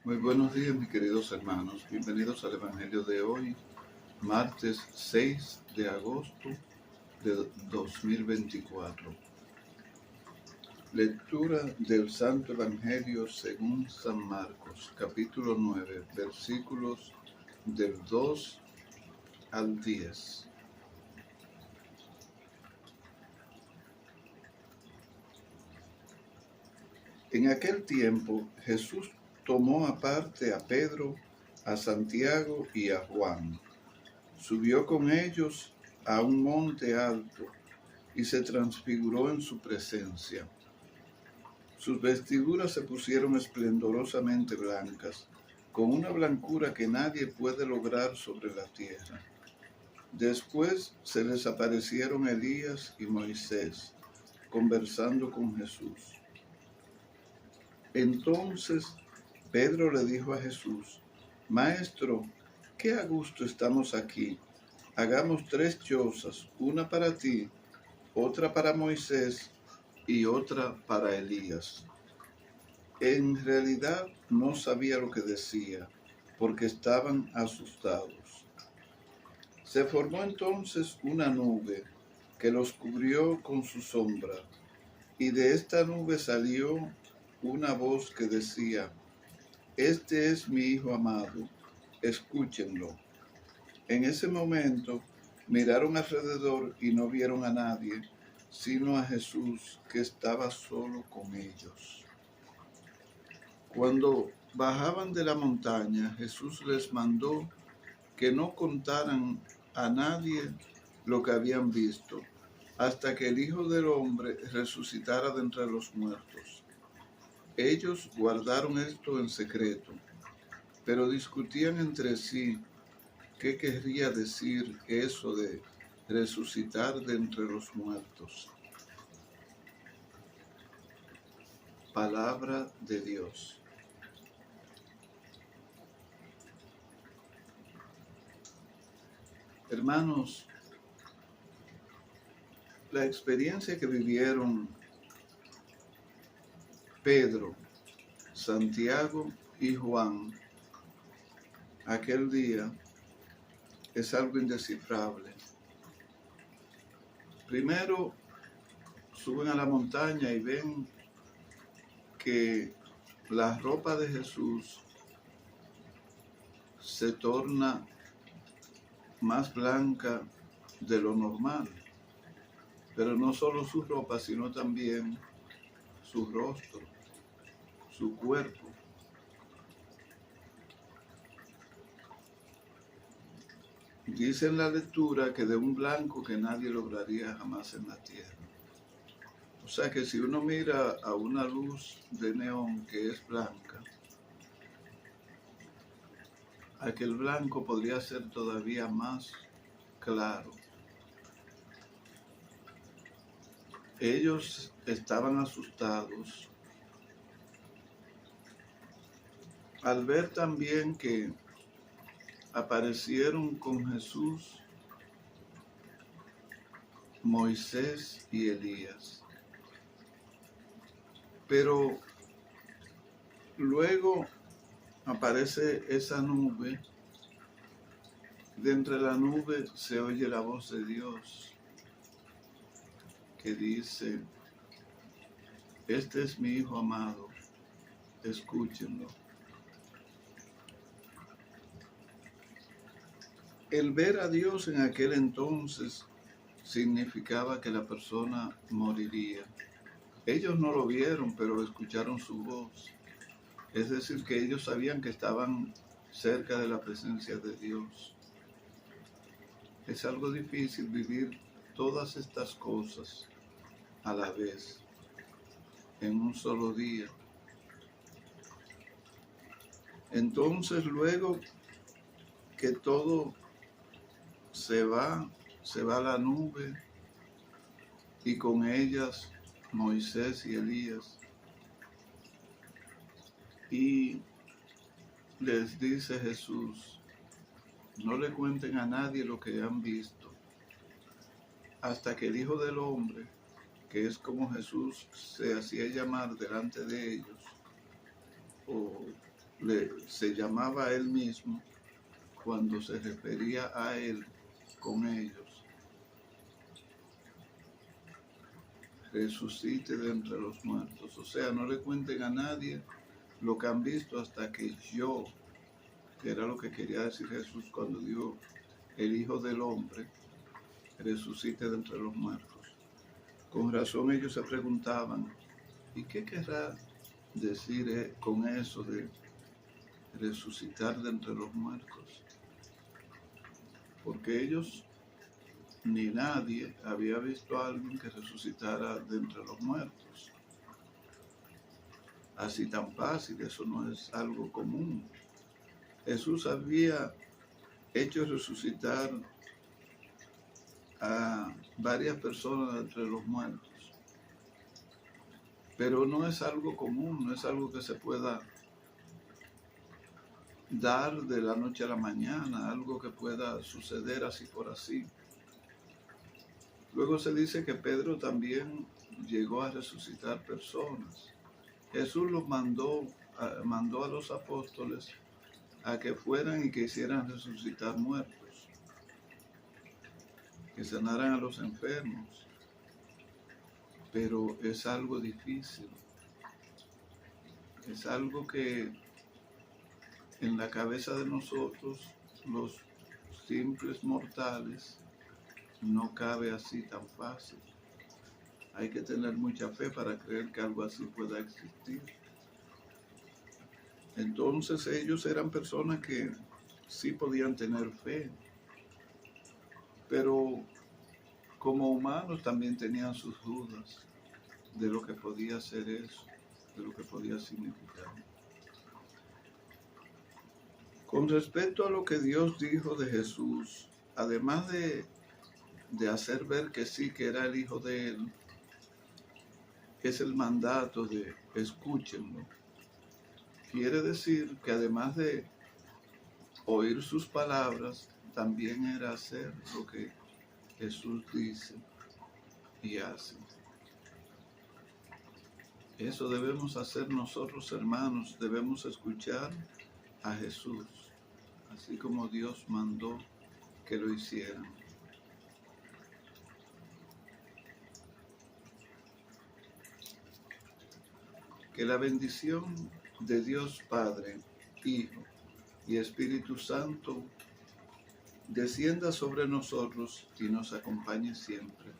Muy buenos días, mis queridos hermanos. Bienvenidos al Evangelio de hoy, martes 6 de agosto de 2024. Lectura del Santo Evangelio según San Marcos, capítulo 9, versículos del 2 al 10. En aquel tiempo, Jesús tomó aparte a Pedro, a Santiago y a Juan. Subió con ellos a un monte alto y se transfiguró en su presencia. Sus vestiduras se pusieron esplendorosamente blancas, con una blancura que nadie puede lograr sobre la tierra. Después se les aparecieron Elías y Moisés, conversando con Jesús. Entonces Pedro le dijo a Jesús: Maestro, qué a gusto estamos aquí. Hagamos 3 chozas, una para ti, otra para Moisés y otra para Elías. En realidad no sabía lo que decía, porque estaban asustados. Se formó entonces una nube que los cubrió con su sombra, y de esta nube salió una voz que decía: Este es mi Hijo amado, escúchenlo. En ese momento miraron alrededor y no vieron a nadie, sino a Jesús, que estaba solo con ellos. Cuando bajaban de la montaña, Jesús les mandó que no contaran a nadie lo que habían visto, hasta que el Hijo del Hombre resucitara de entre los muertos. Ellos guardaron esto en secreto, pero discutían entre sí qué querría decir eso de resucitar de entre los muertos. Palabra de Dios. Hermanos, la experiencia que vivieron Pedro, Santiago y Juan aquel día es algo indescifrable. Primero, suben a la montaña y ven que la ropa de Jesús se torna más blanca de lo normal. Pero no solo su ropa, sino también su rostro, su cuerpo. Dice en la lectura que de un blanco que nadie lograría jamás en la tierra. O sea que si uno mira a una luz de neón que es blanca, aquel blanco podría ser todavía más claro. Ellos estaban asustados al ver también que aparecieron con Jesús Moisés y Elías. Pero luego aparece esa nube. De entre la nube se oye la voz de Dios que dice: Este es mi Hijo amado, escúchenlo. El ver a Dios en aquel entonces significaba que la persona moriría. Ellos no lo vieron, pero escucharon su voz. Es decir, que ellos sabían que estaban cerca de la presencia de Dios. Es algo difícil vivir todas estas cosas a la vez, en un solo día. Entonces, luego que todo se va la nube y con ellas Moisés y Elías. Y les dice Jesús: no le cuenten a nadie lo que han visto, hasta que el Hijo del Hombre, que es como Jesús se hacía llamar delante de ellos, o se llamaba a él mismo cuando se refería a él con ellos: resucite de entre los muertos. O sea, no le cuenten a nadie lo que han visto hasta que yo, que era lo que quería decir Jesús cuando dijo el Hijo del Hombre, resucite de entre los muertos. Con razón ellos se preguntaban, ¿y qué querrá decir con eso de resucitar de entre los muertos? Porque ellos ni nadie había visto a alguien que resucitara de entre los muertos. Así tan fácil, eso no es algo común. Jesús había hecho resucitar a varias personas de entre los muertos, pero no es algo común, no es algo que se pueda dar de la noche a la mañana, algo que pueda suceder así por así. Luego se dice que Pedro también llegó a resucitar personas. Jesús los mandó a los apóstoles a que fueran y que hicieran resucitar muertos, que sanaran a los enfermos. Pero es algo difícil, es algo que en la cabeza de nosotros, los simples mortales, no cabe así tan fácil. Hay que tener mucha fe para creer que algo así pueda existir. Entonces ellos eran personas que sí podían tener fe, pero como humanos también tenían sus dudas de lo que podía ser eso, de lo que podía significar. Con respecto a lo que Dios dijo de Jesús, además de hacer ver que sí, que era el Hijo de Él, es el mandato de escúchenlo. Quiere decir que además de oír sus palabras, también era hacer lo que Jesús dice y hace. Eso debemos hacer nosotros, hermanos, debemos escuchar a Jesús, así como Dios mandó que lo hicieran. Que la bendición de Dios Padre, Hijo y Espíritu Santo descienda sobre nosotros y nos acompañe siempre.